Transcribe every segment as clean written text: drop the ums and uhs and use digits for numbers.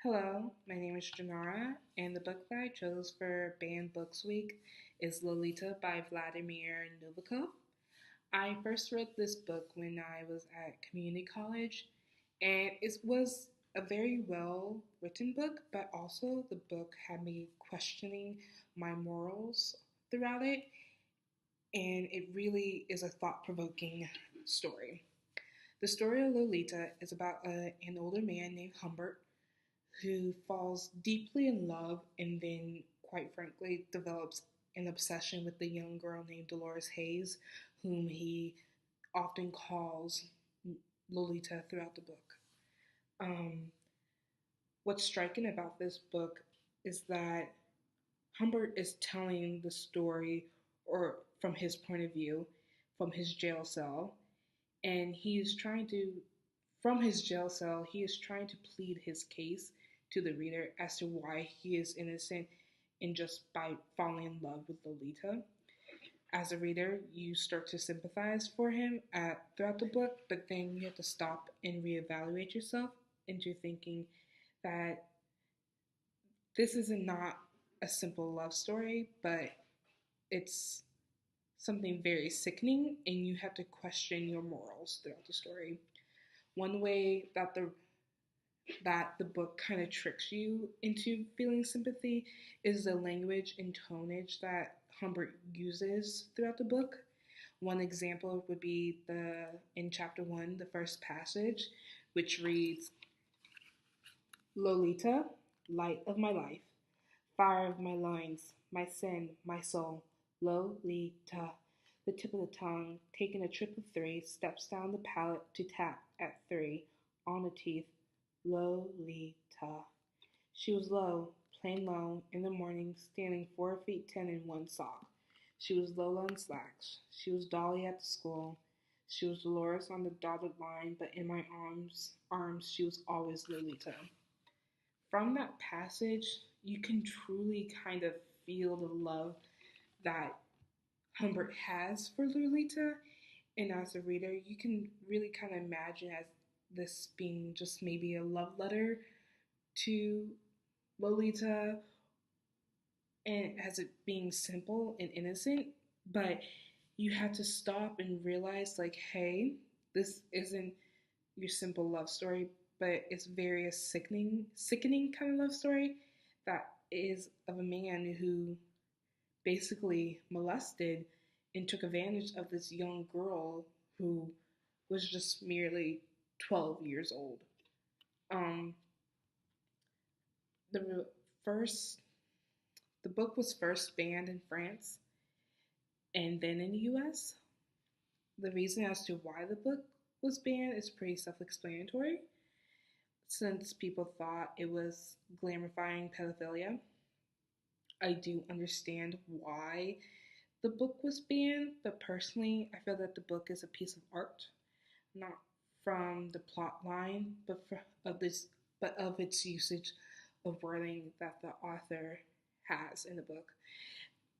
Hello, my name is Janara, and the book that I chose for Banned Books Week is Lolita by Vladimir Novikov. I first read this book when I was at community college, and it was a very well written book, but also the book had me questioning my morals throughout it, and it really is a thought provoking story. The story of Lolita is about an older man named Humbert who falls deeply in love and then, quite frankly, develops an obsession with the young girl named Dolores Hayes, whom he often calls Lolita throughout the book. Um, what's striking about this book is that Humbert is telling the story, or from his point of view, from his jail cell, and he is trying to from his jail cell, he is trying to plead his case to the reader as to why he is innocent and just by falling in love with Lolita. As a reader, you start to sympathize for him throughout the book, but then you have to stop and reevaluate yourself into thinking that this is not a simple love story, but it's something very sickening, and you have to question your morals throughout the story. One way that the book kind of tricks you into feeling sympathy is the language and tonage that Humbert uses throughout the book. One example would be the in chapter 1, the first passage, which reads, Lolita, light of my life, fire of my loins, my sin, my soul, Lolita. The tip of the tongue, taking a trip of three, steps down the palate to tap at three, on the teeth, Lolita. She was low, plain low, in the morning, standing 4 feet 10 in one sock. She was Lola in slacks. She was Dolly at the school. She was Dolores on the dotted line, but in my arms, she was always Lolita. From that passage, you can truly kind of feel the love that Humbert has for Lolita. And as a reader, you can really kind of imagine as this being just maybe a love letter to Lolita, and as it being simple and innocent, but you have to stop and realize, like, hey, this isn't your simple love story, but it's very sickening kind of love story that is of a man who basically molested and took advantage of this young girl who was just merely 12 years old. Um, the first, the book was first banned in France and then in the U.S. The reason as to why the book was banned is pretty self-explanatory, since people thought it was glamorizing pedophilia. I do understand why the book was banned, but personally, I feel that the book is a piece of art, not from the plot line, but of its usage of wording that the author has in the book.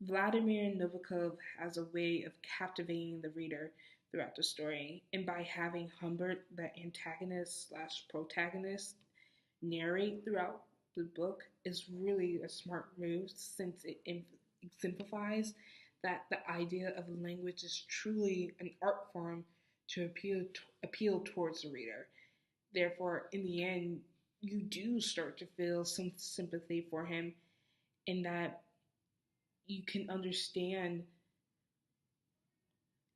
Vladimir Novikov has a way of captivating the reader throughout the story, and by having Humbert, the antagonist slash protagonist, narrate throughout the book is really a smart move, since it exemplifies that the idea of language is truly an art form to appeal towards the reader. Therefore, in the end, you do start to feel some sympathy for him, in that you can understand,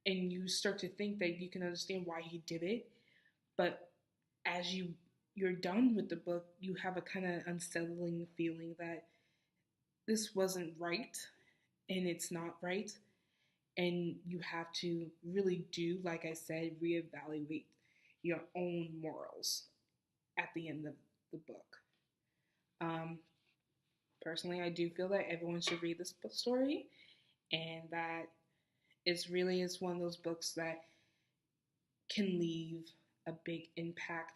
and you start to think that you can understand why he did it. But as you're done with the book, you have a kind of unsettling feeling that this wasn't right, and it's not right, and you have to really do, like I said, reevaluate your own morals at the end of the book. Um, Personally, I do feel that everyone should read this book story, and that it's really is one of those books that can leave a big impact